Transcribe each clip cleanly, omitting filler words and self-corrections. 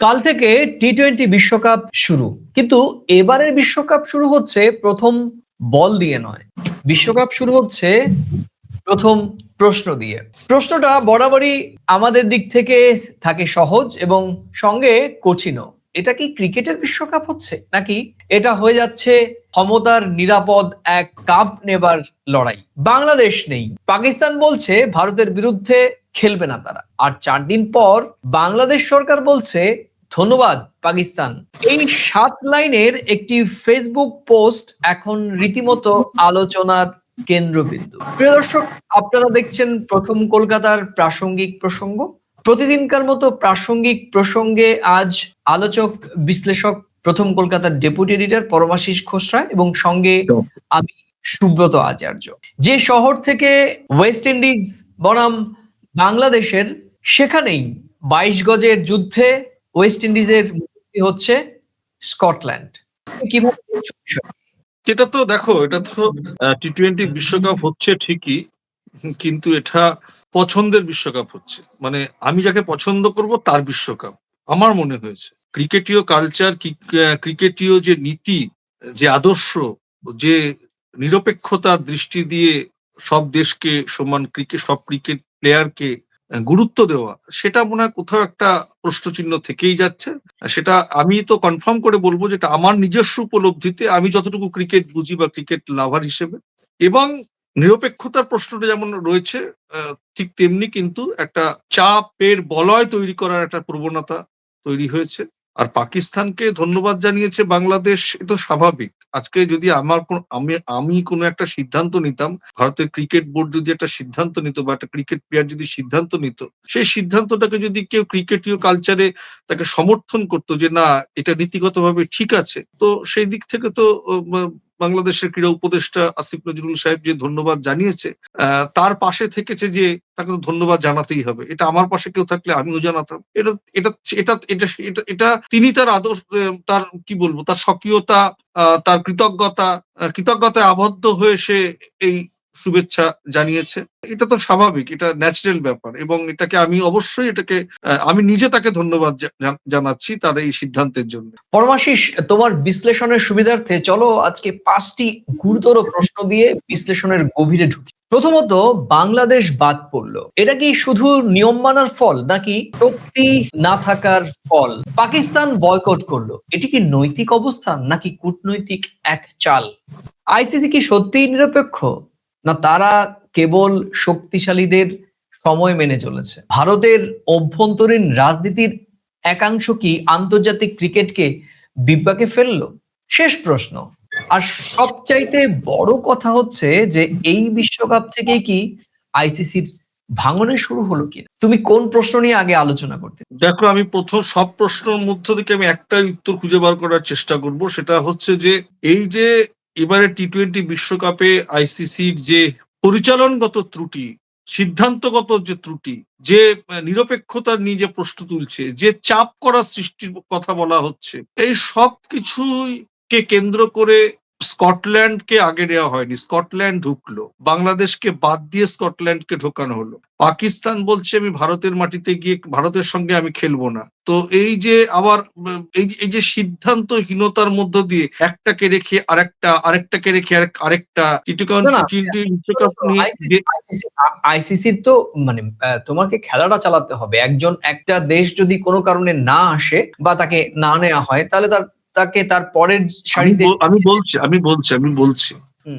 কাল থেকে টি-20 বিশ্বকাপ শুরু, কিন্তু এবারের বিশ্বকাপ শুরু হচ্ছে প্রথম বল দিয়ে নয়, বিশ্বকাপ শুরু হচ্ছে প্রথম প্রশ্ন দিয়ে। প্রশ্নটা বরাবরই আমাদের দিক থেকে থাকে সহজ এবং সঙ্গে কঠিনও। এটা কি ক্রিকেটের বিশ্বকাপ হচ্ছে, নাকি এটা হয়ে যাচ্ছে ক্ষমতার নিরাপদ এক কাপ নেবার লড়াই? বাংলাদেশ নেই, পাকিস্তান বলছে ভারতের বিরুদ্ধে খেলবে না তারা, আর 4 দিন পর বাংলাদেশ সরকার বলছে ধন্যবাদ পাকিস্তান। এই 7 লাইনের একটি ফেসবুক পোস্ট এখন রীতিমতো আলোচনার কেন্দ্রবিন্দু। প্রিয় দর্শক, আপনারা দেখছেন প্রথম কলকাতার প্রাসঙ্গিক প্রসঙ্গ। প্রতিদিনকার মতো প্রাসঙ্গিক প্রসঙ্গে আজ আলোচক বিশ্লেষক প্রথম কলকাতার ডেপুটি এডিটর পরমাশিস খোসরা এবং সঙ্গে আমি সুব্রত আচার্য। যে শহর থেকে ওয়েস্ট ইন্ডিজ বনাম বাংলাদেশের, সেখানেই 22 গজের যুদ্ধে ওয়েস্ট ইন্ডিজের মুখোমুখি হচ্ছে স্কটল্যান্ড। কিভাবে দেখছো বিষয়টা? এটা তো দেখো, এটা তো টি-20 বিশ্বকাপ হচ্ছে ঠিকই, কিন্তু এটা পছন্দের বিশ্বকাপ হচ্ছে। মানে আমি যাকে পছন্দ করব তার বিশ্বকাপ আমার মনে হয়েছে। ক্রিকেটীয় কালচার, ক্রিকেটীয় যে নীতি, যে আদর্শ, যে নিরপেক্ষতার দৃষ্টি দিয়ে সব দেশকে সমান সব ক্রিকেট প্লেয়ারকে গুরুত্ব দেওয়া, সেটা মনে হয় কোথাও একটা প্রশ্নচিহ্ন থেকেই যাচ্ছে। সেটা আমি তো কনফার্ম করে বলবো, যেটা আমার নিজস্ব উপলব্ধিতে, আমি যতটুকু ক্রিকেট বুঝি বা ক্রিকেট লাভার হিসেবে, এবং নিরপেক্ষতার প্রশ্নটা যেমন রয়েছে, ঠিক তেমনি কিন্তু একটা চাপের বলয় তৈরি করার একটা প্রবণতা তৈরি হয়েছে। আর পাকিস্তানকে ধন্যবাদ জানিয়েছে বাংলাদেশ, এ তো স্বাভাবিক। আজকে যদি আমি কোনো একটা সিদ্ধান্ত নিতাম, ভারতের ক্রিকেট বোর্ড যদি একটা সিদ্ধান্ত নিত বা একটা ক্রিকেট প্লেয়ার যদি সিদ্ধান্ত নিত, সেই সিদ্ধান্তটাকে যদি কেউ ক্রিকেটীয় কালচারে তাকে সমর্থন করতো যে না, এটা নীতিগতভাবে ঠিক আছে, তো সেই দিক থেকে তো বাংলাদেশের ক্রীড়া উপদেষ্টা আসিফ নজরুল সাহেব যে ধন্যবাদ জানিয়েছে, তার পাশে থেকেছে, যে তাকে তো ধন্যবাদ জানাতেই হবে। এটা আমার পাশে কেউ থাকলে আমিও জানাতাম। এটা এটা এটা এটা এটা এটা তিনি তার আদর্শ, তার কি বলবো, তার স্বকীয়তা, তার কৃতজ্ঞতায় আবদ্ধ হয়ে সে এই শুভেচ্ছা জানিয়েছে। এটা তো স্বাভাবিক, এটা ন্যাচারাল ব্যাপার, এবং এটাকে আমি অবশ্যই আমি নিজে তাকে ধন্যবাদ জানাচ্ছি তার এই সিদ্ধান্তের জন্য। পরমাশিস, তোমার বিশ্লেষণের সুবিধার্থে চলো আজকে 5টি গুরুতর প্রশ্ন দিয়ে বিশ্লেষণের গভীরে ঢুকি। প্রথমত, বাংলাদেশ বাদ পড়লো, এটা কি শুধু নিয়ম মানার ফল, নাকি শক্তি না থাকার ফল? পাকিস্তান বয়কট করলো, এটি কি নৈতিক অবস্থান, নাকি কূটনৈতিক এক চাল? আইসিসি কি সত্যিই নিরপেক্ষ, না তারা কেবল শক্তিশালীদের সময় মেনে চলেছে? ভারতের অভ্যন্তরীণ রাজনীতির একাংশ কি আন্তর্জাতিক ক্রিকেটকে বিপাকে ফেললো? শেষ প্রশ্ন। আর সবচাইতে বড় কথা হচ্ছে যে এই বিশ্বকাপ থেকে কি আইসিসির ভাঙনে শুরু হলো কিনা? তুমি কোন প্রশ্ন নিয়ে আগে আলোচনা করতে? দেখো, আমি প্রথম সব প্রশ্নের মধ্য থেকে আমি একটাই উত্তর খুঁজে বার করার চেষ্টা করব। সেটা হচ্ছে যে এই যে এবারে টি-20 বিশ্বকাপে আইসিসির যে পরিচালনগত ত্রুটি, সিদ্ধান্তগত যে ত্রুটি, যে নিরপেক্ষতা নিয়ে যে প্রশ্ন তুলছে, যে চাপ করা সৃষ্টির কথা বলা হচ্ছে, এই সব কিছুই কে কেন্দ্র করে স্কটল্যান্ডকে আগে নেওয়া হয়নি। স্কটল্যান্ড ঢুকলো, বাংলাদেশকে বাদ দিয়ে স্কটল্যান্ডকে ঢোকানো হলো। পাকিস্তান বলছে আমি ভারতের মাটিতে গিয়ে ভারতের সঙ্গে আমি খেলবো না। তো এই যে আবার এই যে সিদ্ধান্তহীনতার মধ্য দিয়ে একটাকে রেখে আরেকটাকে রেখে আরেকটা টি-20 বিশ্বকাপ নিয়ে আইসিসির তো মানে তোমাকে খেলাটা চালাতে হবে। একটা দেশ যদি কোনো কারণে না আসে বা তাকে না নেওয়া হয়, তাহলে তাকে তার পরের সারিতে আমি বলছি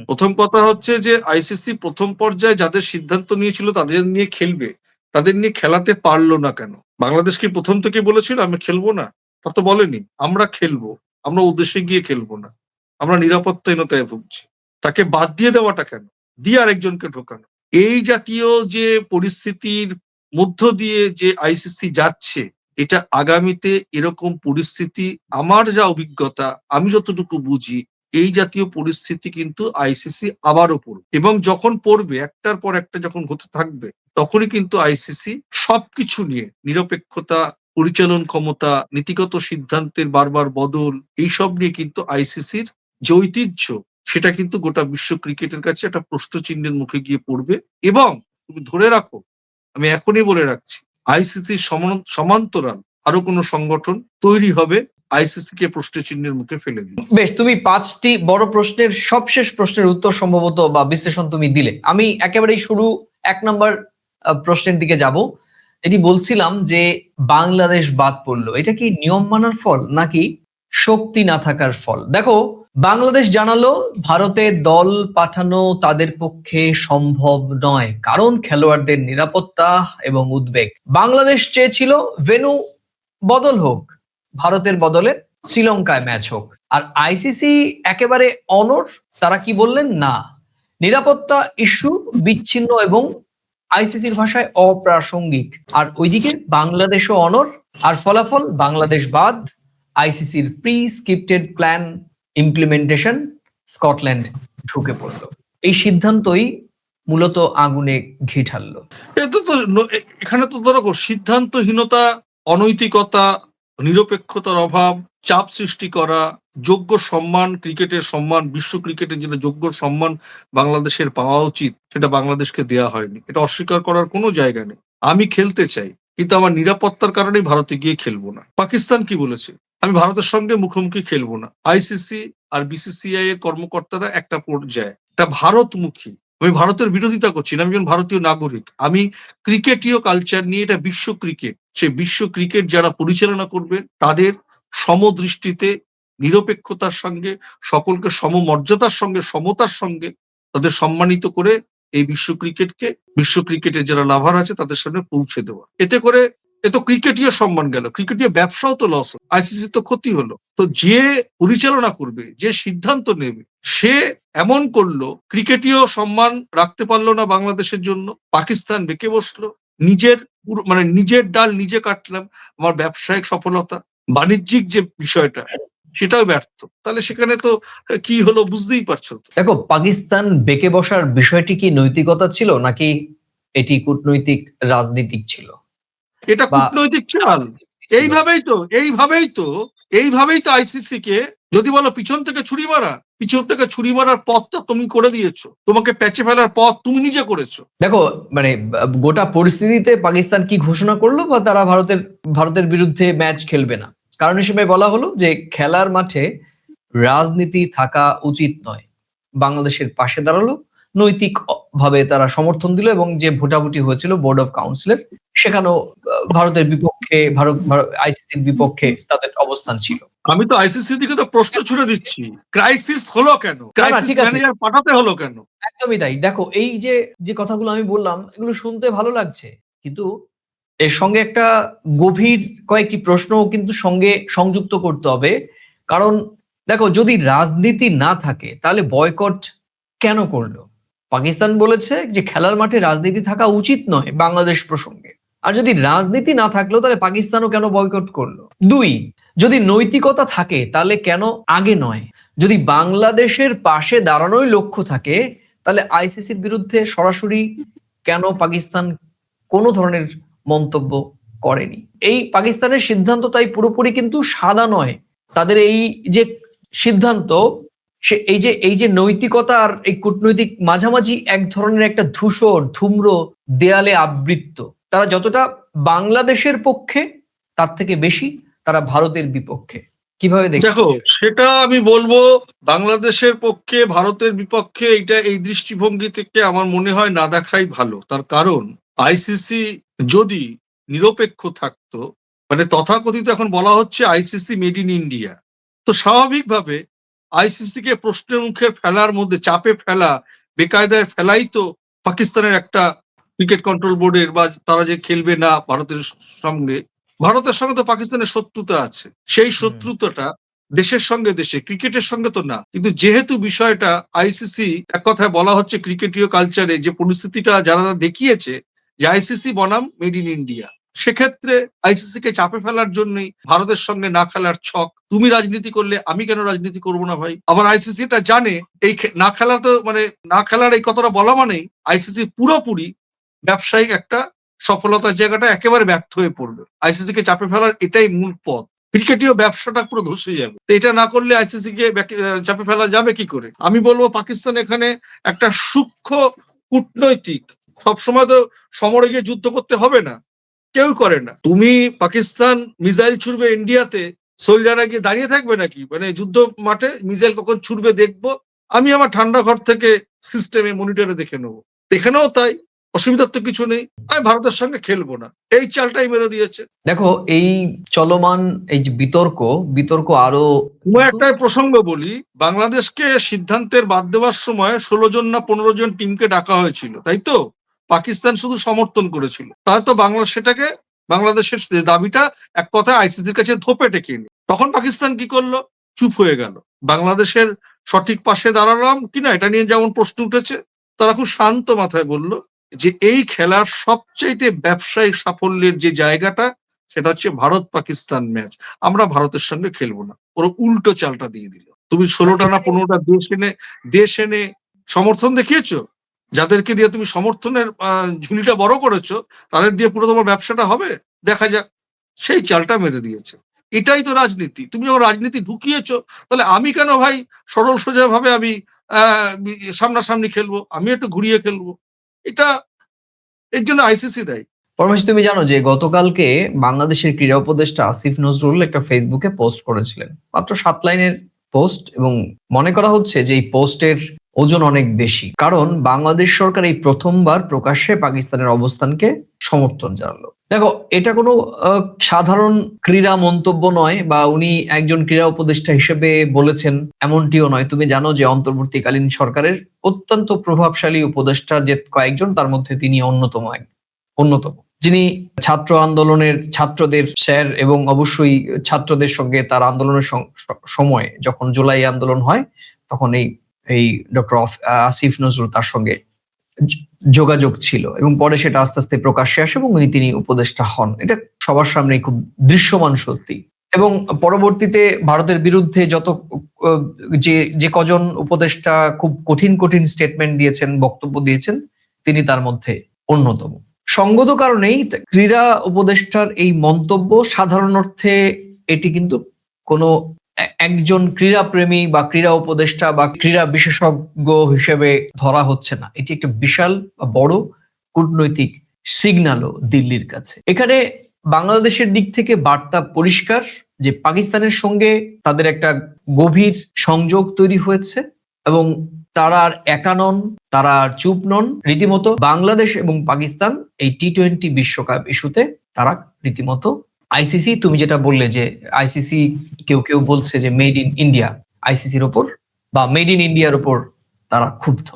প্রথম কথা হচ্ছে যে আইসিসি প্রথম পর্যায়ে যাদের সিদ্ধান্ত নিয়েছিল তাদের নিয়ে খেলবে, তাদের নিয়ে খেলাতে পারলো না কেন? বাংলাদেশ কি প্রথম থেকে বলেছিল আমি খেলবো না? তা তো বলেনি। আমরা খেলবো, আমরা উদ্দেশ্যে গিয়ে খেলবো না, আমরা নিরাপত্তাহীনতায় ভুগছি। তাকে বাদ দিয়ে দেওয়াটা কেন? দিয়ে আরেকজনকে ঢোকানো। এই জাতীয় যে পরিস্থিতির মধ্য দিয়ে যে আইসিসি যাচ্ছে, এটা আগামীতে এরকম পরিস্থিতি, আমার যা অভিজ্ঞতা, আমি যতটুকু বুঝি, এই জাতীয় পরিস্থিতি কিন্তু আইসিসি আবারও পড়বে, এবং যখন পড়বে, একটার পর একটা যখন হতে থাকবে, তখনই কিন্তু আইসিসি সবকিছু নিয়ে নিরপেক্ষতা, পরিচালন ক্ষমতা, নীতিগত সিদ্ধান্তের বারবার বদল, এইসব নিয়ে কিন্তু আইসিসির যে ঐতিহ্য, সেটা কিন্তু গোটা বিশ্ব ক্রিকেটের কাছে একটা প্রশ্নচিহ্নের মুখে গিয়ে পড়বে। এবং তুমি ধরে রাখো, আমি এখনই বলে রাখছি, আইসিসির সমান্তরাল আরো কোনো সংগঠন তৈরি হবে আইসিসি কে প্রশ্নচিহ্নের মুখে ফেলে দিবে। বেশ, তুমি 5টি বড় প্রশ্নের সবশেষ প্রশ্নের উত্তর সম্ভবত বা বিশ্লেষণ তুমি দিলে। আমি একেবারেই শুরু 1 নম্বর প্রশ্নের দিকে যাব। এটি বলছিলাম যে বাংলাদেশ বাদ পড়লো, এটা কি নিয়ম মানার ফল নাকি শক্তি না থাকার ফল? দেখো, বাংলাদেশ জানালো ভারতে দল পাঠানো তাদের পক্ষে সম্ভব নয়, কারণ খেলোয়াড়দের নিরাপত্তা এবং উদ্বেগ। বাংলাদেশ চেয়েছিল ভেন্যু বদল হোক, ভারতের বদলে শ্রীলঙ্কায় ম্যাচ হোক। আর আইসিসি একেবারে অনড়, তারা কি বললেন? না, নিরাপত্তা ইস্যু বিচ্ছিন্ন এবং আইসিসির ভাষায় অপ্রাসঙ্গিক। আর ওইদিকে বাংলাদেশও অনড়, আর ফলাফল বাংলাদেশ বাদ, আইসিসির pre scripted plan implementation, Scotland ঢুকে পড়লো। এই সিদ্ধান্তই মূলত আগুনে ঘি ঢাললো। এখানে তো ধরো সিদ্ধান্তহীনতা, অনৈতিকতা, নিরপেক্ষতার অভাব, চাপ সৃষ্টি করা, যোগ্য সম্মান, ক্রিকেটের সম্মান, বিশ্ব ক্রিকেটের যেটা যোগ্য সম্মান বাংলাদেশের পাওয়া উচিত সেটা বাংলাদেশকে দেয়া হয়নি। এটা অস্বীকার করার কোনো জায়গা নেই। আমি খেলতে চাই, কিন্তু আমার নিরাপত্তার কারণেই ভারতে গিয়ে খেলবো না। পাকিস্তান কি বলেছে? আমি ভারতের সঙ্গে মুখোমুখি খেলবো না। আইসিসি আর বিসিসিআই এর কর্মকর্তারা একটা পর্যায়ে এটা ভারতমুখী। আমি ভারতের বিরোধিতা করছি না, আমি একজন ভারতীয় নাগরিক। আমি ক্রিকেটীয় কালচার নিয়ে, এটা বিশ্ব ক্রিকেট, সে বিশ্ব ক্রিকেট যারা পরিচালনা করবে তাদের সমদৃষ্টিতে, নিরপেক্ষতার সঙ্গে, সকলকে সমমর্যাদার সঙ্গে, সমতার সঙ্গে তাদের সম্মানিত করে এই বিশ্ব ক্রিকেটকে, বিশ্ব ক্রিকেটের যারা লাভার আছে তাদের সামনে পৌঁছে দেওয়া। এতে করে এ তো ক্রিকেটীয় সম্মান গেল, ক্রিকেটীয় ব্যবসাও তো লস হলো, আইসিসি তো ক্ষতি হলো। তো যে পরিচালনা করবে, যে সিদ্ধান্ত নেবে, সে এমন করলো, ক্রিকেটীয় সম্মান রাখতে পারলো না বাংলাদেশের জন্য, পাকিস্তান বেঁকে বসলো, নিজের মানে নিজের ডাল নিজে কাটলাম। আমার ব্যবসায়িক সফলতা, বাণিজ্যিক যে বিষয়টা সেটাও ব্যর্থ। তাহলে সেখানে তো কি হলো বুঝতেই পারছো তো। দেখো, পাকিস্তান বেঁকে বসার বিষয়টি কি নৈতিকতা ছিল নাকি এটি কূটনৈতিক রাজনীতিক ছিল? এটা বা কূটনৈতিক চাল। এইভাবেই তো আইসিসি কে যদি বলো পিছন থেকে ছুরি মারা, পিছন থেকে ছুরি মারার পথটা তুমি করে দিয়েছো, তোমাকে প্যাচে ফেলার পথ তুমি নিজে করেছো। দেখো, মানে গোটা পরিস্থিতিতে পাকিস্তান কি ঘোষণা করলো বা তারা ভারতের বিরুদ্ধে ম্যাচ খেলবে না, কারণ হিসেবে বলা হলো যে খেলার মাঠে রাজনীতি থাকা উচিত নয়। বাংলাদেশের পাশে দাঁড়ালো, নৈতিক ভাবে তারা সমর্থন দিল, এবং যে ভোটাভুটি হয়েছিল বোর্ড অফ কাউন্সিলের, সেখানেও ভারতের বিপক্ষে, আইসিসির বিপক্ষে তাদের অবস্থান ছিল। আমি তো আইসিসির দিকে তো প্রশ্ন ছুড়ে দিচ্ছি, ক্রাইসিস হলো কেন? ক্রাইসিস ঠিক আছে, ম্যানেজার পাঠাতে হলো কেন? একদমই তাই। দেখো, এই যে যে কথাগুলো আমি বললাম, এগুলো শুনতে ভালো লাগছে, কিন্তু এর সঙ্গে একটা গভীর কয়েকটি প্রশ্নও কিন্তু সঙ্গে সংযুক্ত করতে হবে। কারণ দেখো, যদি রাজনীতি না থাকে তাহলে বয়কট কেন করলো? পাকিস্তান বলেছে যে খেলার মাঠে রাজনীতি থাকা উচিত নয় বাংলাদেশ প্রসঙ্গে। আর যদি রাজনীতি না থাকলো তাহলে পাকিস্তানও কেন বয়কট করলো? 2, যদি নৈতিকতা থাকে তাহলে কেন আগে নয়? যদি বাংলাদেশের পাশে দাঁড়ানোই লক্ষ্য থাকে তাহলে আইসিসির বিরুদ্ধে সরাসরি কেন পাকিস্তান কোনো ধরনের মন্তব্য করেনি? এই পাকিস্তানের সিদ্ধান্ত তাই পুরোপুরি কিন্তু সাদা নয়। তাদের এই যে সিদ্ধান্ত, সে এই যে নৈতিকতা আর এই কূটনৈতিক মাঝামাঝি এক ধরনের একটা ধূসর ধূম্র দেয়ালে আবৃত্ত। তারা যতটা বাংলাদেশের পক্ষে, তার থেকে বেশি তারা ভারতের বিপক্ষে। কিভাবে দেখছো? দেখো, সেটা আমি বলবো বাংলাদেশের পক্ষে, ভারতের বিপক্ষে, এই দৃষ্টিভঙ্গি থেকে আমার মনে হয় না দেখাই ভালো। তার কারণ আইসিসি যদি নিরপেক্ষ থাকতো, মানে তথাকথিত এখন বলা হচ্ছে আইসিসি মেড ইন ইন্ডিয়া, তো স্বাভাবিকভাবে আইসিসি কে প্রশ্নের মুখে ফেলার মধ্যে, চাপে ফেলা, বেকায়দায় ফেলাই তো পাকিস্তানের একটা ক্রিকেট কন্ট্রোল বোর্ডের, বা তারা যে খেলবে না ভারতের সঙ্গে। ভারতের সঙ্গে তো পাকিস্তানের শত্রুতা আছে, সেই শত্রুতাটা দেশের সঙ্গে, দেশে ক্রিকেটের সঙ্গে তো না। কিন্তু যেহেতু বিষয়টা আইসিসি, এক কথায় বলা হচ্ছে ক্রিকেটীয় কালচারে যে পরিস্থিতিটা যারা দেখিয়েছে যে আইসিসি বনাম মেড ইন ইন্ডিয়া, সেক্ষেত্রে আইসিসি কে চাপে ফেলার জন্যই ভারতের সঙ্গে না খেলার ছক। তুমি রাজনীতি করলে আমি কেন রাজনীতি করবো না ভাই? আবার আইসিসি এটা জানে এই না খেলা তো, মানে না খেলার এই কথাটা বলা মানেই আইসিসি পুরোপুরি ব্যবসায়িক একটা সফলতার জায়গাটা একেবারে ব্যর্থ হয়ে পড়বে। আইসিসি কে চাপে ফেলার এটাই মূল পথ। ক্রিকেটীয় ব্যবসাটা পুরো ধসে যাবে। তো এটা না করলে আইসিসি কে চাপে ফেলা যাবে কি করে? আমি বলবো পাকিস্তান এখানে একটা সূক্ষ্ম কূটনৈতিক, সবসময় তো সমরে গিয়ে যুদ্ধ করতে হবে না, কেউ করে না। তুমি পাকিস্তান মিসাইল ছুড়বে ইন্ডিয়াতে, সোলজাররা গিয়ে দাঁড়িয়ে থাকবে নাকি? মানে যুদ্ধ মাঠে মিসাইল কখন ছুড়বে দেখবো, আমি আমার ঠান্ডা ঘর থেকে সিস্টেমে মনিটরে দেখে নেবো। এখানেও তাই, অসুবিধার তো কিছু নেই। আমি ভারতের সঙ্গে খেলবো না, এই চালটাই মেরে দিয়েছে। দেখো, এই চলমান এই যে বিতর্ক আরো তোমার একটা প্রসঙ্গ বলি, বাংলাদেশকে সিদ্ধান্তের বাদ দেওয়ার সময় 16 জন না 15 জন টিমকে ডাকা হয়েছিল, তাই তো? পাকিস্তান শুধু সমর্থন করেছিল। তাহলে তো বাংলাদেশের দাবিটা এক কথায় আইসিসির কাছে ধোপে টেকে নি। তখন পাকিস্তান কি করলো? চুপ হয়ে গেল। বাংলাদেশের সঠিক পাশে দাঁড়ালাম কিনা এটা নিয়ে যেমন প্রশ্ন উঠেছে, তারা খুব শান্ত মাথায় বলল যে এই খেলার সবচাইতে ব্যবসায়িক সাফল্যের যে জায়গাটা, সেটা হচ্ছে ভারত পাকিস্তান ম্যাচ, আমরা ভারতের সঙ্গে খেলবো না। ওরা উল্টো চালটা দিয়ে দিল। তুমি 16টা না 15টা দেশ এনে সমর্থন দেখিয়েছো, যাদেরকে দিয়ে তুমি সমর্থনের ঝুলিটা বড় করেছো, তাদের দিয়ে পুরো তোমার ব্যবসাটা হবে, দেখা যাক। সেই চালটা মেরে দিয়েছে। এটাই তো রাজনীতি। তুমি যখন রাজনীতি ঢুকিয়েছো, তাহলে আমি কেন ভাই সরল সোজা ভাবে আমি সামনাসামনি খেলবো, আমি একটু ঘুরিয়ে খেলবো? এটা এর জন্য আইসিসি দায়ী। পরমেশ, তুমি জানো যে গতকালকে বাংলাদেশের ক্রীড়া উপদেষ্টা আসিফ নজরুল একটা ফেসবুকে পোস্ট করেছিলেন, মাত্র 7 লাইনের পোস্ট, এবং মনে করা হচ্ছে যে এই পোস্টের ওজন অনেক বেশি, কারণ বাংলাদেশ সরকার এই প্রথমবার প্রকাশ্যে পাকিস্তানের অবস্থানকে সমর্থন জানালো। দেখো, এটা কোনো সাধারণ ক্রীড়া মন্তব্য নয়, বা উনি একজন ক্রীড়া উপদেষ্টা হিসেবে বলেছেন এমনটিও নয়। তুমি জানো যে অন্তর্বর্তীকালীন সরকারের অত্যন্ত প্রভাবশালী উপদেষ্টা যে কয়েকজন, তার মধ্যে তিনি অন্যতম, যিনি ছাত্র আন্দোলনের ছাত্রদের স্যার, এবং অবশ্যই ছাত্রদের সঙ্গে তার আন্দোলনের সময় যখন জুলাই আন্দোলন হয়, তখন এই ডক্টর আসিফ নজরুল তার সঙ্গে যোগাযোগ ছিল, এবং পরে সেটা আস্তে আস্তে প্রকাশ্যে আসে এবং তিনি উপদেষ্টা হন। এটা সবার সামনে খুব দৃশ্যমান সত্যি। এবং পরবর্তীতে ভারতের বিরুদ্ধে যত যে কজন উপদেষ্টা খুব কঠিন স্টেটমেন্ট দিয়েছেন, বক্তব্য দিয়েছেন, তিনি তার মধ্যে অন্যতম। সঙ্গত কারণেই ক্রীড়া উপদেষ্টার এই মন্তব্য, সাধারণ অর্থে এটি কিন্তু কোনো একজন ক্রীড়া প্রেমী বা ক্রীড়া উপদেষ্টা বা ক্রীড়া বিশেষজ্ঞ হিসেবে ধরা হচ্ছে না। এটি একটা বিশাল বড় কূটনৈতিক সিগন্যালও দিল্লির কাছে। এখানে বাংলাদেশের দিক থেকে বার্তা পরিষ্কার যে পাকিস্তানের সঙ্গে তাদের একটা গভীর সংযোগ তৈরি হয়েছে, এবং তারা আর একা নন, তারা আর চুপ নন। রীতিমতো বাংলাদেশ এবং পাকিস্তান এই টি-20 বিশ্বকাপ ইস্যুতে তারা রীতিমতো আইসিসি, তুমি যেটা বললে যে আইসিসি, কেউ বলছে যে মেড ইন ইন্ডিয়া আইসিসির ওপর বা মেড ইন ইন্ডিয়ার ওপর তারা ক্ষুব্ধ।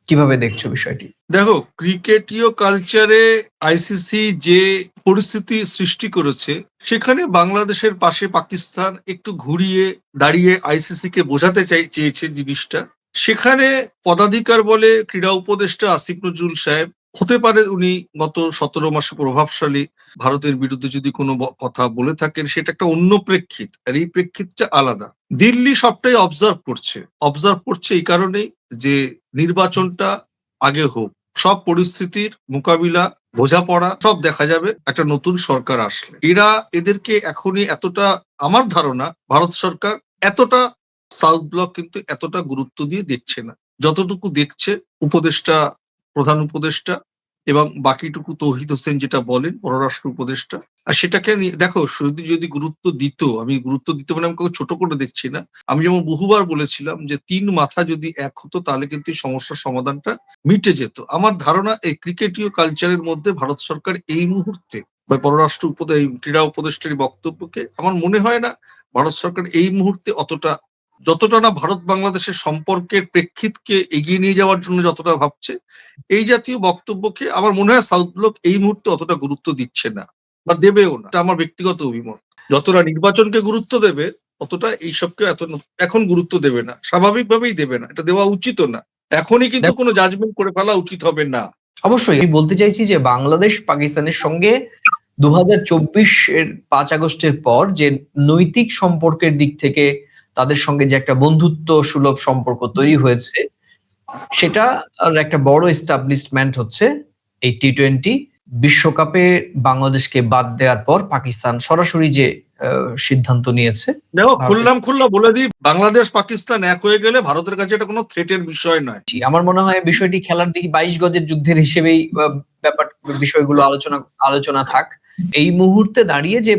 কিভাবে দেখছো বিষয়টি? দেখো, ক্রিকেটীয় কালচারে আইসিসি যে পরিস্থিতি সৃষ্টি করেছে, সেখানে বাংলাদেশের পাশে পাকিস্তান একটু ঘুরিয়ে দাঁড়িয়ে আইসিসি কে বোঝাতে চেয়েছে জিনিসটা। সেখানে পদাধিকার বলে ক্রীড়া উপদেষ্টা আসিফ নজরুল সাহেব হতে পারে উনি গত 17 মাসে প্রভাবশালী, ভারতের বিরুদ্ধে যদি কোনো কথা বলে থাকেন সেটা একটা অন্য প্রেক্ষিত, আর এই প্রেক্ষিতটা আলাদা। দিল্লি সবটাই অবজার্ভ করছে এই কারণেই যে নির্বাচনটা আগে হোক, সব পরিস্থিতির মোকাবিলা, বোঝাপড়া সব দেখা যাবে একটা নতুন সরকার আসলে। এদেরকে এখনই এতটা, আমার ধারণা ভারত সরকার এতটা সাউথ ব্লক কিন্তু এতটা গুরুত্ব দিয়ে দেখছে না, যতটুকু দেখছে প্রধান উপদেষ্টা এবং বাকিটুকু তৌহিদ হোসেন যেটা বলেন পররাষ্ট্র উপদেষ্টা। আর সেটাকে দেখো, যদি গুরুত্ব দিত, আমি গুরুত্ব দিতে মানে আমি কাউকে ছোট করে দেখছি না। আমি যেমন বহুবার বলেছিলাম যে 3 মাথা যদি এক হতো, তাহলে কিন্তু এই সমস্যার সমাধানটা মিটে যেত। আমার ধারণা এই ক্রিকেটীয় কালচারের মধ্যে ভারত সরকার এই মুহূর্তে বা ক্রীড়া উপদেষ্টার বক্তব্যকে, আমার মনে হয় না ভারত সরকার এই মুহূর্তে যতটা না ভারত বাংলাদেশের সম্পর্কের প্রেক্ষিতকে এগিয়ে নিয়ে যাওয়ার জন্য যতটা ভাবছে, এই জাতীয় বক্তব্যকে আমার মনে হয় সাউথ ব্লক এই মুহূর্তে অতটা গুরুত্ব দিচ্ছে না বা দেবেও না। এটা আমার ব্যক্তিগত অভিমত। যতটা নির্বাচনকে গুরুত্ব দেবে, অতটা এইসবকে এখন গুরুত্ব দেবে না, স্বাভাবিকভাবেই দেবে না, এটা দেওয়া উচিত না। এখনই কিন্তু কোনো জাজমেন্ট করে ফেলা উচিত হবে না। অবশ্যই আমি বলতে চাইছি যে বাংলাদেশ পাকিস্তানের সঙ্গে 2024-এর 5 আগস্টের পর যে নৈতিক সম্পর্কের দিক থেকে তাদের সঙ্গে যে একটা বন্ধুত্ব সুলভ সম্পর্ক তৈরি হয়েছে, সেটা একটা বড় এস্টাবলিশমেন্ট হচ্ছে এই টি-20 বিশ্বকাপে বাংলাদেশকে বাদ দেওয়ার পর পাকিস্তান সরাসরি যে সিদ্ধান্ত নিয়েছে, দেখো, ভারতের খুললাম বলে দিই, বাংলাদেশ পাকিস্তান এক হয়ে গেলে ভারতের কাছে এটা কোনো থ্রেটের বিষয় নয়। আমার মনে হয় বিষয়টি খেলার দিকে 22 গজের যুদ্ধের হিসেবেই ব্যাপার বিষয়গুলো আলোচনা থাক। এই মুহূর্তে দাঁড়িয়ে যে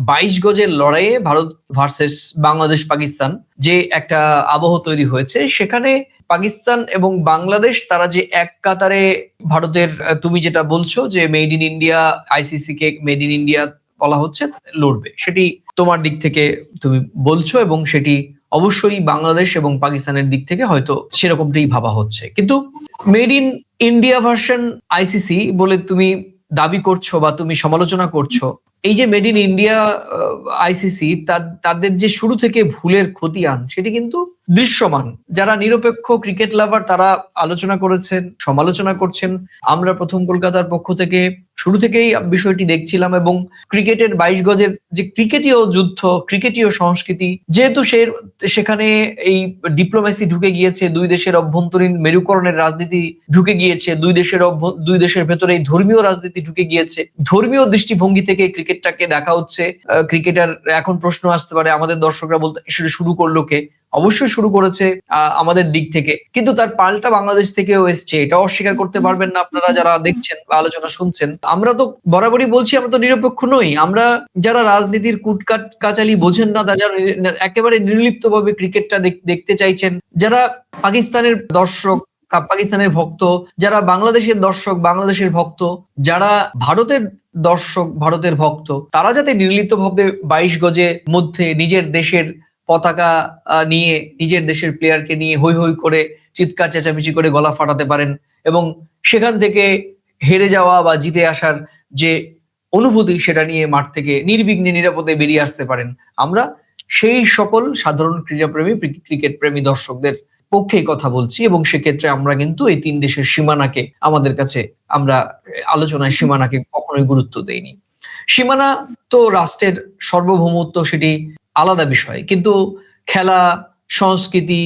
22 গজের লড়াইয়ে ভারত ভার্সেস বাংলাদেশ পাকিস্তান যে একটা আবহ তৈরি হয়েছে, সেখানে পাকিস্তান এবং বাংলাদেশ তারা যে এক কাতারে ভারতের তুমি যেটা বলছো যে made in India, ICC K made in India বলা হচ্ছে, লড়বে, সেটি তোমার দিক থেকে তুমি বলছো এবং সেটি অবশ্যই বাংলাদেশ এবং পাকিস্তানের দিক থেকে হয়তো সেরকমটাই ভাবা হচ্ছে। কিন্তু made in India version ICC বলে তুমি দাবি করছো বা তুমি সমালোচনা করছো, এই যে মেড ইন ইন্ডিয়া আইসিসি তাদের যে শুরু থেকে ভুলের খতিয়ান সেটি কিন্তু দৃশ্যমান। যারা নিরপেক্ষ ক্রিকেট লাভার তারা আলোচনা করেছেন, সমালোচনা করছেন। আমরা প্রথম কলকাতার পক্ষ থেকে শুরু থেকেই বিষয়টি দেখছিলাম এবং ক্রিকেটের 22 গজের যে ক্রিকেটীয় যুদ্ধ, ক্রিকেটীয় সংস্কৃতি, যেহেতু সেখানে এই ডিপ্লোমেসি ঢুকে গিয়েছে, দুই দেশের অভ্যন্তরীণ মেরুকরণের রাজনীতি ঢুকে গিয়েছে, দুই দেশের ভেতরে এই ধর্মীয় রাজনীতি ঢুকে গিয়েছে, ধর্মীয় দৃষ্টিভঙ্গি থেকে ক্রিকেটটাকে দেখা হচ্ছে। ক্রিকেটার এখন প্রশ্ন আসতে পারে, আমাদের দর্শকরা বলতে শুরু করলো কে? অবশ্যই শুরু করেছে আমাদের দিক থেকে, কিন্তু তার পাল্টা বাংলাদেশ থেকেও এসছে, এটাও অস্বীকার করতে পারবেন না আপনারা যারা দেখছেন বা আলোচনা শুনছেন। আমরা তো বরাবরই বলছি আমরা তো নিরপেক্ষ নই। আমরা যারা রাজনীতির কুটকাট কাচালি বোঝেন না, যারা একেবারে নির্লিপ্তভাবে ক্রিকেটটা দেখতে চাইছেন, যারা পাকিস্তানের দর্শক, পাকিস্তানের ভক্ত, যারা বাংলাদেশের দর্শক, বাংলাদেশের ভক্ত, যারা ভারতের দর্শক, ভারতের ভক্ত, তারা যাতে নির্লিপ্তভাবে 22 গজের মধ্যে নিজের দেশের পতাকা নিয়ে, নিজের দেশের প্লেয়ারকে নিয়ে হৈ হৈ করে চিৎকার চেঁচামেচি করে গলা ফাটাতে পারেন এবং সেখান থেকে হেরে যাওয়া বা জিতে আসার যে অনুভূতি সেটা নিয়ে মাঠ থেকে নির্বিঘ্নে নিরাপদে বেরিয়ে আসতে পারেন, আমরা সেই সকল সাধারণ ক্রীড়াপ্রেমী, ক্রিকেট প্রেমী দর্শকদের পক্ষেই কথা বলছি। এবং সেক্ষেত্রে আমরা কিন্তু এই তিন দেশের সীমানাকে আমাদের কাছে, আমরা আলোচনায় সীমানাকে কখনোই গুরুত্ব দেইনি। সীমানা তো রাষ্ট্রের সার্বভৌমত্ব, সেটি আলাদা বিষয়, কিন্তু খেলা, সংস্কৃতি,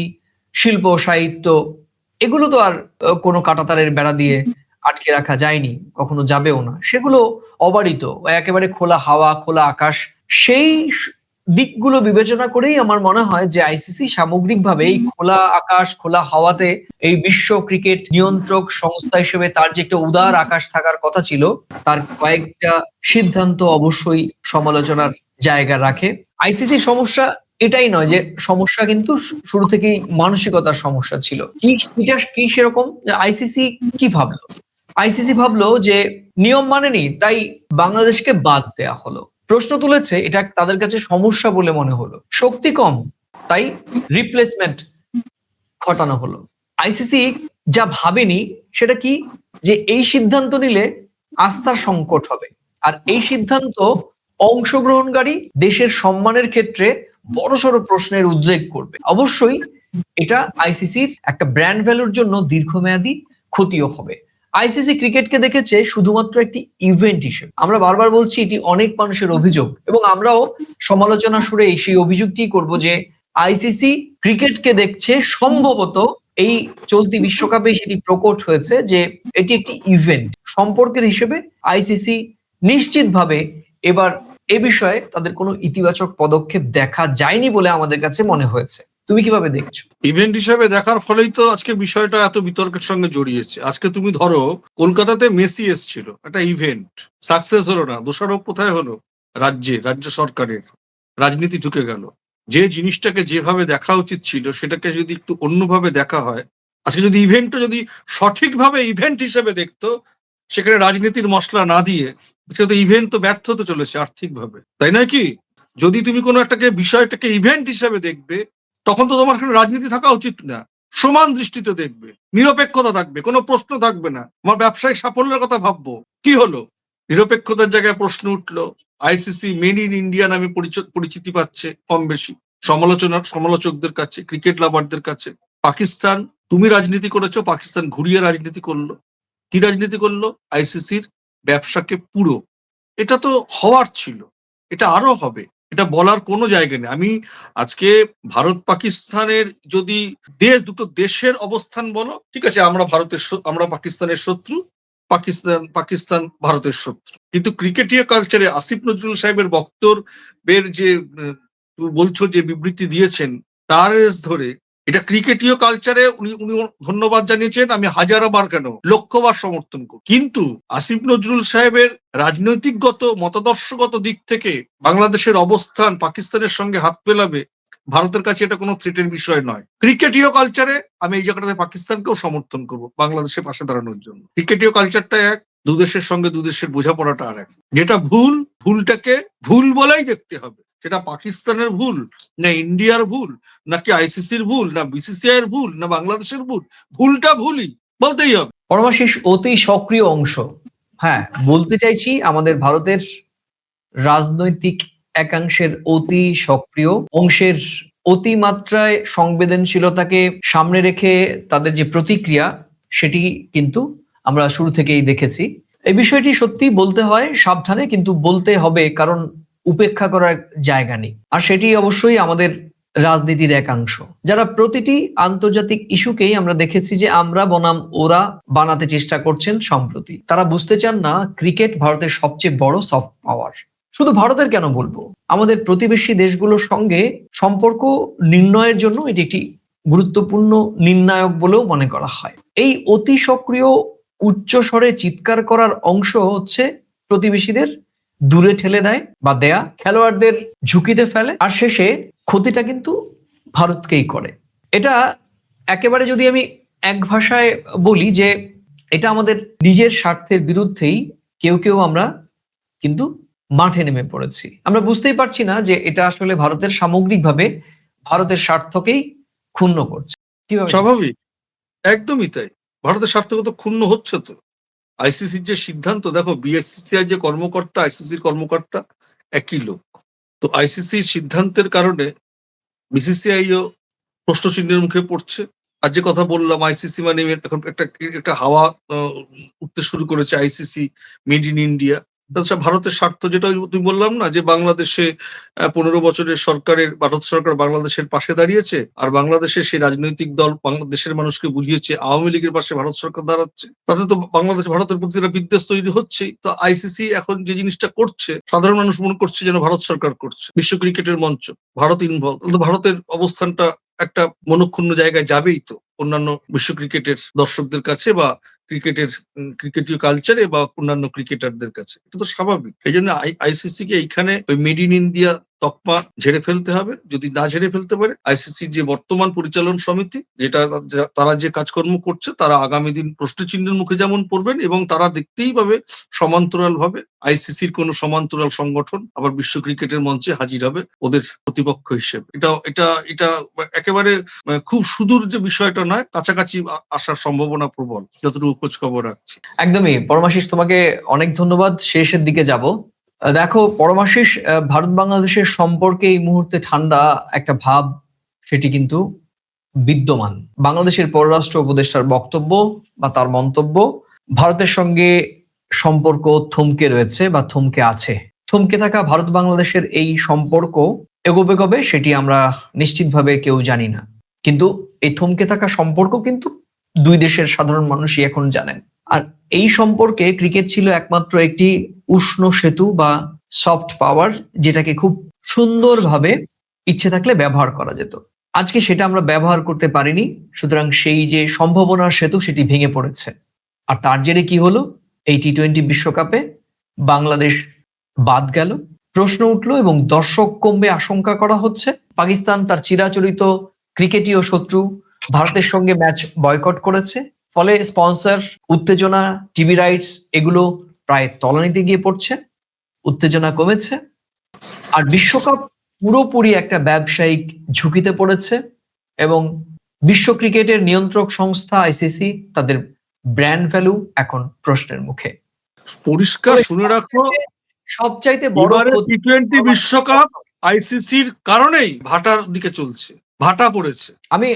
শিল্প, সাহিত্য, এগুলো তো আর কোনো কাঁটাতারের বেড়া দিয়ে আটকে রাখা যায়নি, কখনো যাবেও না। সেগুলো অবারিত, একেবারে খোলা হাওয়া, খোলা আকাশ। সেই দিকগুলো বিবেচনা করেই আমার মনে হয় যে আইসিসি সামগ্রিকভাবে এই খোলা আকাশ, খোলা হাওয়াতে এই বিশ্ব ক্রিকেট নিয়ন্ত্রক সংস্থা হিসেবে তার যে একটা উদার আকাশ থাকার কথা ছিল, তার কয়েকটা সিদ্ধান্ত অবশ্যই সমালোচনার জায়গা রাখে। আইসিসি সমস্যা এটাই নয়, যে সমস্যা কিন্তু শুরু থেকেই মানসিকতার সমস্যা ছিল। কি সেরকম? আইসিসি কি ভাবলো? আইসিসি ভাবলো যে নিয়ম মানেনি, তাই বাংলাদেশকে বাদ দেয়া হলো। প্রশ্ন তুলেছে, এটা তাদের কাছে সমস্যা বলে মনে হলো। শক্তি কম, তাই রিপ্লেসমেন্ট ঘটানো হলো। আইসিসি যা ভাবেনি সেটা কি, যে এই সিদ্ধান্ত নিলে আস্থার সংকট হবে, আর এই সিদ্ধান্ত অংশগ্রহণকারী দেশের সম্মানের ক্ষেত্রে বড়সড় প্রশ্নের উদ্রেক করবে। অবশ্যই এটা আইসিসির একটা ব্র্যান্ড ভ্যালুর জন্য দীর্ঘমেয়াদী ক্ষতিও হবে। আইসিসি ক্রিকেটকে দেখেছে শুধুমাত্র একটি ইভেন্ট হিসেবে। আমরা বারবার বলছি, এটি অনেক মানুষের অভিযোগ এবং আমরাও সমালোচনা সুরে সেই অভিযোগটি করব যে আইসিসি ক্রিকেটকে দেখছে সম্ভবত এই চলতি বিশ্বকাপে সেটি প্রকট হয়েছে যে এটি একটি ইভেন্ট সম্পর্কের হিসেবে। আইসিসি নিশ্চিতভাবে এবার এ বিষয়ে তাদের কোনো ইতিবাচক পদক্ষেপ দেখা যায়নি বলে আমাদের কাছে মনে হয়েছে। তুমি কিভাবে দেখছো? ইভেন্ট হিসেবে দেখার ফলেই তো আজকে বিষয়টা এত বিতর্কের সঙ্গে জড়িয়েছে। আজকে তুমি ধরো, কলকাতাতে মেসি এসেছিল, একটা ইভেন্ট, সাকসেস হলো না, দোষারোপ কোথায় হলো? রাজ্য সরকারের। রাজনীতি ঢুকে গেল। যে জিনিসটাকে যেভাবে দেখা উচিত ছিল সেটাকে যদি একটু অন্যভাবে দেখা হয়, আজকে যদি ইভেন্টটা যদি সঠিকভাবে ইভেন্ট হিসেবে দেখতো, সেখানে রাজনীতির মশলা না দিয়ে, সেটা তো ইভেন্ট তো ব্যর্থ হতে চলেছে আর্থিকভাবে, তাই নয় কি? যদি তুমি কোনো একটাকে বিষয়টাকে ইভেন্ট হিসেবে দেখবে, তখন তো তোমার এখানে রাজনীতি থাকা উচিত না। সমান দৃষ্টিতে দেখবে, নিরপেক্ষতা থাকবে, কোনো প্রশ্ন থাকবে না। আমার ব্যবসায়িক সাফল্যের কথা ভাববো, কি হলো? নিরপেক্ষতার জায়গায় প্রশ্ন উঠলো। আইসিসি মেড ইন ইন্ডিয়া নামে পরিচিতি পাচ্ছে কম বেশি সমালোচকদের কাছে, ক্রিকেট লাভারদের কাছে। পাকিস্তান, তুমি রাজনীতি করেছো, পাকিস্তান ঘুরিয়ে রাজনীতি করলো। কি রাজনীতি করলো? আইসিসির ব্যবসাকে পুরো। এটা তো হওয়ার ছিল, এটা আরো হবে, এটা বলার কোনো জায়গা নেই। আমি আজকে ভারত পাকিস্তানের যদি দুটো দেশের অবস্থান বলো, ঠিক আছে, আমরা পাকিস্তানের শত্রু, পাকিস্তান ভারতের শত্রু। কিন্তু ক্রিকেটীয় কালচারে আসিফ নজরুল সাহেবের বক্তব্যের যে তুমি বলছো যে বিবৃতি দিয়েছেন, তার রেস ধরে এটা ক্রিকেটীয় কালচারে উনি উনি ধন্যবাদ জানিয়েছেন, আমি হাজারবার কেন লক্ষবার সমর্থন করি। কিন্তু আসিফ নজরুল সাহেবের রাজনৈতিকগত মতাদর্শগত দিক থেকে বাংলাদেশের অবস্থান পাকিস্তানের সঙ্গে হাত মেলাবে, ভারতের কাছে এটা কোনো থ্রেটের বিষয় নয়। ক্রিকেটীয় কালচারে আমি এই জায়গাটাতে পাকিস্তানকেও সমর্থন করবো বাংলাদেশের পাশে দাঁড়ানোর জন্য। ক্রিকেটীয় কালচারটা এক, দুদেশের সঙ্গে দুদেশের বোঝাপড়াটা আর এক। যেটা ভুল, ভুলটাকে ভুল বলেই দেখতে হবে। সেটা পাকিস্তানের ভুল, না ইন্ডিয়ার ভুল, নাকি আইসিসির ভুল, না বিসিসিআই এর ভুল, না বাংলাদেশের ভুল, ভুলটা ভুলই বলতেই হবে। পরমাশিস অতি সক্রিয় অংশ। হ্যাঁ, বলতে চাইছি আমাদের ভারতের রাজনৈতিক একাংশের অতি সক্রিয় অংশের অতিমাত্রায় সংবেদনশীলতাকে সামনে রেখে তাদের যে প্রতিক্রিয়া, সেটি কিন্তু আমরা শুরু থেকেই দেখেছি। এই বিষয়টি সত্যি বলতে হয় সাবধানে, কিন্তু বলতে হবে, কারণ উপেক্ষা করার জায়গা নেই। আর সেটি অবশ্যই আমাদের রাজনীতির একাংশ, যারা প্রতিটি আন্তর্জাতিক ইস্যুকেই আমরা দেখেছি যে আমরা বনাম ওরা বানাতে চেষ্টা করছেন সম্প্রতি। তারা বুঝতে চান না ক্রিকেট ভারতের সবচেয়ে বড় সফট পাওয়ার। শুধু ভারতের কেন বলবো, আমাদের প্রতিবেশী দেশগুলোর সঙ্গে সম্পর্ক নির্ণয়ের জন্য এটি একটি গুরুত্বপূর্ণ নির্ণায়ক বলেও মনে করা হয়। এই অতি সক্রিয় উচ্চ স্বরে চিৎকার করার অংশ হচ্ছে প্রতিবেশীদের দূরে ঠেলে দেয় বা দেয়া, খেলোয়াড়দের ঝুঁকিতে ফেলে, আর শেষে ক্ষতিটা কিন্তু ভারতকেই করে। এটা একেবারে যদি আমি এক ভাষায় বলি যে এটা আমাদের নিজের স্বার্থের বিরুদ্ধেই কেউ কেউ আমরা কিন্তু মাঠে নেমে পড়েছি। আমরা বুঝতেই পারছি না যে এটা আসলে ভারতের সামগ্রিকভাবে ভারতের স্বার্থকেই ক্ষুণ্ণ করছে। কিভাবে? স্বাভাবিক, একদমই তাই। ভারতের স্বার্থগত ক্ষুণ্ণ হচ্ছে তো। আইসিসির যে সিদ্ধান্ত, দেখো বিএসসিসিআই যে কর্মকর্তা, আইসিসির কর্মকর্তা একই লোক। তো আইসিসির সিদ্ধান্তের কারণে বিসিসিআইও প্রশ্নচিহ্নের মুখে পড়ছে। আর যে কথা বললাম, আইসিসি মানে এখন একটা হাওয়া উঠতে শুরু করেছে, আইসিসি মেড ইন ইন্ডিয়া। তাছাড়া ভারতের স্বার্থ, যেটা তুমি বললাম না, যে বাংলাদেশে 15 বছরের সরকারের ভারত সরকার বাংলাদেশের পাশে দাঁড়িয়েছে, আর বাংলাদেশের সেই রাজনৈতিক দল বাংলাদেশের মানুষকে বুঝিয়েছে আওয়ামী লীগের পাশে ভারত সরকার দাঁড়াচ্ছে, তাতে তো বাংলাদেশ ভারতের প্রতি একটা বিদ্বেষ তৈরি হচ্ছেই। তো আইসিসি এখন যে জিনিসটা করছে, সাধারণ মানুষ মনে করছে যেন ভারত সরকার করছে। বিশ্ব ক্রিকেটের মঞ্চ, ভারত ইনভলভ, কিন্তু ভারতের অবস্থানটা একটা মনক্ষুণ্ণ জায়গায় যাবেই তো অন্যান্য বিশ্ব ক্রিকেটের দর্শকদের কাছে, বা ক্রিকেটীয় কালচারে, বা অন্যান্য ক্রিকেটারদের কাছে। এটা তো স্বাভাবিক। এই জন্য আইসিসি কে এইখানে ওই মেড ইন ইন্ডিয়া তকমা ঝেড়ে ফেলতে হবে। যদি না ঝেড়ে ফেলতে পারে, আইসিসির যে বর্তমান পরিচালন সমিতি, তারা যে কাজকর্ম করছে, তারা আগামী দিন প্রশ্নচিহ্নের মুখে যেমন পড়বেন, এবং তারা দেখতেই পাবে সমান্তরাল ভাবে আইসিসির কোন সমান্তরাল সংগঠন আবার বিশ্ব ক্রিকেটের মঞ্চে হাজির হবে ওদের প্রতিপক্ষ হিসেবে। এটা একেবারে খুব সুদূর যে বিষয়টা নয়, কাছাকাছি আসার সম্ভাবনা প্রবল, যতটুকু খোঁজ খবর রাখছি। একদমই। পরমাশিস, তোমাকে অনেক ধন্যবাদ। শেষের দিকে যাব। দেখো পরমাশিস, ভারত বাংলাদেশের সম্পর্কে এই মুহূর্তে ঠান্ডা একটা ভাব সেটি কিন্তু বিদ্যমান। বাংলাদেশের পররাষ্ট্র উপদেষ্টার বক্তব্য বা তার মন্তব্য ভারতের সঙ্গে সম্পর্ক থমকে রয়েছে বা থমকে আছে। থমকে থাকা ভারত বাংলাদেশের এই সম্পর্ক এগোবে কবে সেটি আমরা নিশ্চিতভাবে কেউ জানি না, কিন্তু এই থমকে থাকা সম্পর্ক কিন্তু দুই দেশের সাধারণ মানুষই এখন জানেন। আর এই সম্পর্কে ক্রিকেট ছিল একমাত্র একটি উষ্ণ সেতু বা সফট পাওয়ার, যেটাকে খুব সুন্দরভাবে ইচ্ছে থাকলে ব্যবহার করা যেত। আজকে সেটা আমরা ব্যবহার করতে পারিনি, সুতরাং সেই যে সম্ভাবনার সেতু সেটি ভেঙে পড়েছে। আর তার জেরে কি হলো, এই টি-20 বিশ্বকাপে বাংলাদেশ বাদ গেল, প্রশ্ন উঠলো এবং দর্শক কমবে আশঙ্কা করা হচ্ছে। পাকিস্তান তার চিরাচরিত ক্রিকেটীয় শত্রু ভারতের সঙ্গে ম্যাচ বয়কট করেছে, ফলে স্পন্সর, উত্তেজনা, টিভি রাইটস এগুলো প্রায় তলানিতে গিয়ে পড়ছে, উত্তেজনা কমেছে। আর বিশ্বকাপ পুরোপুরি একটা ব্যবসায়িক ঝুঁকিতে পড়েছে, এবং বিশ্ব ক্রিকেটের নিয়ন্ত্রক সংস্থা আইসিসি তাদের ব্র্যান্ড ভ্যালু এখন প্রশ্নের মুখে। পরিষ্কার শুনে রাখো, সবচাইতে বড় টি-20 বিশ্বকাপ আইসিসির কারণেই ভাটার দিকে চলছে, ভাটা পড়েছে। আমি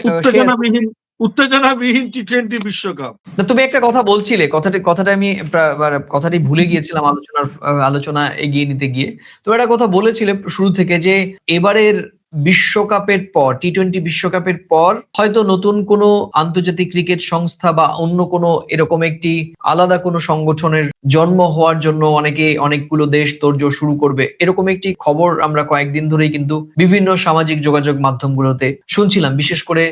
উত্তেজনাবিহীন টি-20 বিশ্বকাপ। তুমি একটা কথা বলছিলে, কথাটা আমি কথাটি ভুলে গিয়েছিলাম আলোচনা এগিয়ে নিতে গিয়ে। তো একটা কথা বলেছিলে শুরু থেকে যে এবারের বিশ্বকাপের পর, টি-20 বিশ্বকাপের পর হয়তো নতুন কোনো আন্তর্জাতিক ক্রিকেট সংস্থা বা অন্য কোনো এরকম একটি আলাদা কোনো সংগঠনের জন্ম হওয়ার জন্য অনেকগুলো দেশ তোড়জোড় শুরু করবে, এরকম একটি খবর আমরা কয়েকদিন ধরেই কিন্তু বিভিন্ন সামাজিক যোগাযোগ মাধ্যমগুলোতে শুনছিলাম। বিশেষ করে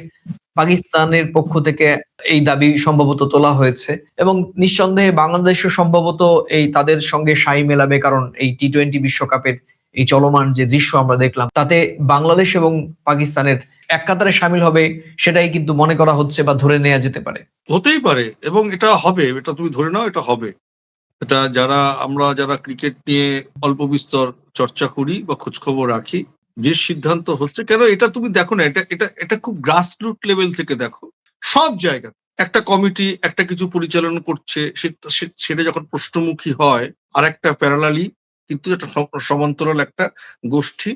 পাকিস্তানের পক্ষ থেকে এই দাবি সম্ভবত তোলা হয়েছে এবং নিঃসন্দেহে বাংলাদেশও সম্ভবত এই তাদের সঙ্গে সাই মেলাবে, কারণ এই টি-20 বিশ্বকাপের এই চলমান যে দৃশ্য আমরা দেখলাম তাতে বাংলাদেশ এবং পাকিস্তানের এক কাতারে সামিল হবে, সেটাই কিন্তু মনে করা হচ্ছে বা ধরে নেওয়া যেতে পারে। হতেই পারে এবং এটা হবে, এটা তুমি ধরে নাও, এটা হবে। এটা যারা ক্রিকেট নিয়ে অল্প বিস্তর চর্চা করি বা খোঁজখবর রাখি, যে সিদ্ধান্ত হচ্ছে, কেন এটা তুমি দেখো না, এটা খুব গ্রাসরুট লেভেল থেকে দেখো, সব জায়গা একটা কমিটি একটা কিছু পরিচালনা করছে, সেটা যখন প্রশ্নমুখী হয় আর একটা প্যারালালি কিন্তু একটা সমান্তরাল একটা গোষ্ঠী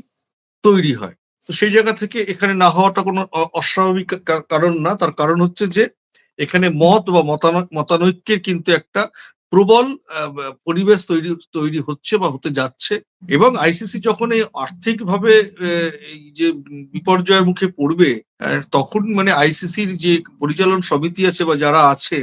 তৈরি হয়। তো সেই জায়গা থেকে এখানে না হওয়াটা কোনো অস্বাভাবিক কারণ না। তার কারণ হচ্ছে যে এখানে মত বা মতানৈক্যের কিন্তু একটা প্রবল পরিবেশ তৈরি হচ্ছে বা হতে যাচ্ছে। এবং আইসিসি যখন এই আর্থিকভাবে এই যে বিপর্যয়ের মুখে পড়বে, তখন মানে আইসিসির যে পরিচালন সমিতি আছে বা যারা আছে,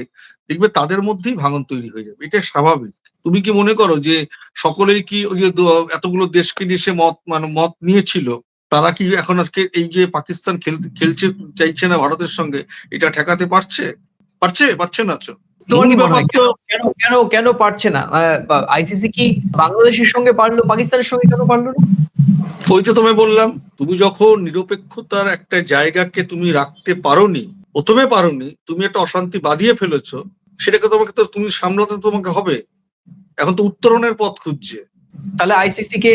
দেখবে তাদের মধ্যেই ভাঙন তৈরি হয়ে যাবে। এটা স্বাভাবিক। তুমি কি মনে করো যে সকলেই কি ওই যে এতগুলো দেশকে নিয়ে সে মত নিয়েছিল, তারা কি এখন আজকে এই যে পাকিস্তান খেলছে চাইছে না ভারতের সঙ্গে, এটা ঠেকাতে পারছে না? তোমার মূল কি মনে ব্যাপার হয় তো কেন পারছে না? আইসিসি কি বাংলাদেশের সঙ্গে পারলো, পাকিস্তানের সঙ্গে কেন পারলো না? ওই তো তোমায় বললাম, তুমি যখন নিরপেক্ষতার একটা জায়গাকে তুমি রাখতে পারোনি, প্রথমে পারোনি, তুমি একটা অশান্তি বাঁধিয়ে ফেলেছো, সেটাকে তুমি সামলাতে তোমাকে হবে। এখন তো উত্তরণের পথ খুঁজছে। তাহলে আইসিসি কে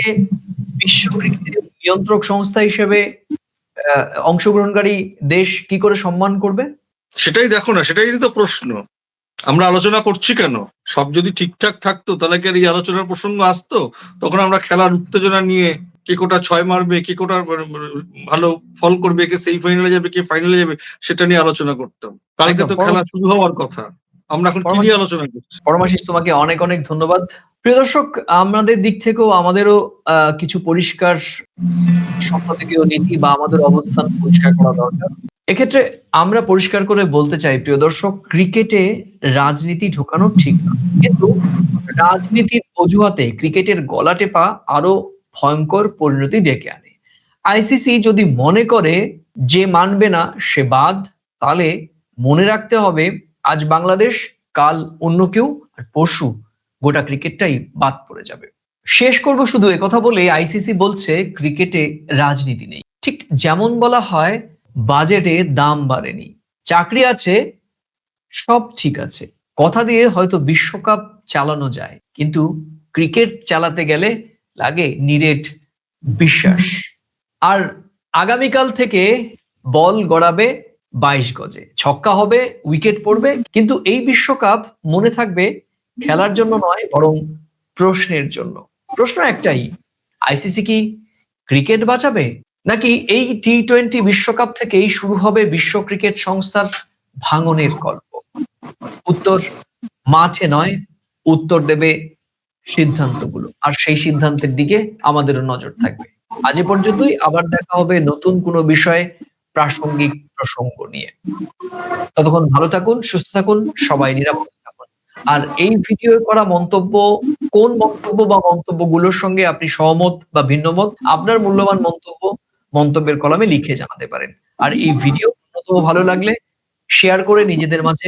বিশ্ব ক্রিকেটের নিয়ন্ত্রক সংস্থা হিসেবে অংশগ্রহণকারী দেশ কি করে সম্মান করবে? সেটাই দেখো না, সেটাই তো প্রশ্ন। আমরা আলোচনা করছি কেন? সব যদি ঠিকঠাক থাকতো তাহলে কি আর এই আলোচনার প্রসঙ্গ আসতো? তখন আমরা খেলার উত্তেজনা নিয়ে কে কোটা 6 মারবে, কে কোটা ভালো ফল করবে, কে সেমি ফাইনালে যাবে, কে ফাইনালে যাবে, সেটা নিয়ে আলোচনা করতাম। কালকে তো খেলা শুরু হওয়ার কথা, আমরা এখন কি নিয়ে আলোচনা করছি? পরমাশিস, তোমাকে অনেক অনেক ধন্যবাদ। প্রিয় দর্শক, আমাদের দিক থেকেও আমাদেরও কিছু পরিষ্কার সম্পাদকীয় নীতি বা আমাদের অবস্থান পরিষ্কার করা দরকার। এক্ষেত্রে আমরা পরিষ্কার করে বলতে চাই, প্রিয় দর্শক, ক্রিকেটে রাজনীতি ঢোকানো ঠিক না, কিন্তু রাজনীতির অজুহাতে ক্রিকেটের গলা টেপা আরো ভয়ঙ্কর পরিণতি ডেকে আনে। আইসিসি যদি মনে করে যে মানবে না সে বাদ, তাহলে মনে রাখতে হবে আজ বাংলাদেশ, কাল অন্য কেউ, আর পরশু গোটা ক্রিকেটটাই বাদ পড়ে যাবে। শেষ করব শুধু কথা বলে, আইসিসি বলছে ক্রিকেটে রাজনীতি নেই। ঠিক যেমন বলা হয় বাজেটে দাম বাড়েনি, চাকরি আছে, সব ঠিক আছে, কথা দিয়ে হয়তো বিশ্বকাপ চালানো যায়, কিন্তু ক্রিকেট চালাতে গেলে লাগে নিরেট বিশ্বাস। আর আগামীকাল থেকে বল গড়াবে 22 গজে, ছক্কা হবে, উইকেট পড়বে, কিন্তু এই বিশ্বকাপ মনে থাকবে খেলার জন্য নয়, বরং প্রশ্নের জন্য। প্রশ্ন একটাই, আইসিসি কি ক্রিকেট বাঁচাবে, নাকি এই টি-20 বিশ্বকাপ থেকেই শুরু হবে বিশ্ব ক্রিকেট সংস্থার ভাঙনের গল্প? উত্তর মাঠে নয়, উত্তর দেবে সিদ্ধান্তগুলো, আর সেই সিদ্ধান্তের দিকে আমাদেরও নজর থাকবে। আজ এ পর্যন্তই, আবার দেখা হবে নতুন কোনো বিষয়ে, প্রাসঙ্গিক প্রসঙ্গ নিয়ে। ততক্ষণ ভালো থাকুন, সুস্থ থাকুন, সবাই নিরাপদ থাকুন। আর এই ভিডিওর করা কোন মন্তব্য বা মন্তব্যগুলোর সঙ্গে আপনি সহমত বা ভিন্নমত, আপনার মূল্যবান মন্তব্যের কলামে লিখে জানাতে পারেন। আর এই ভিডিও ন্যূনতম ভালো লাগলে শেয়ার করে নিজেদের মাঝে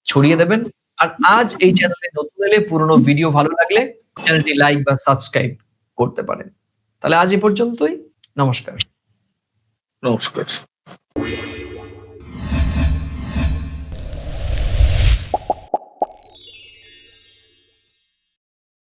ছড়িয়ে দেবেন। আর আজ এই চ্যানেলে নতুন এলে, পুরনো ভিডিও ভালো লাগলে চ্যানেলটি লাইক বা সাবস্ক্রাইব করতে পারেন। তাহলে আজ এ পর্যন্তই, নমস্কার। নমস্কার।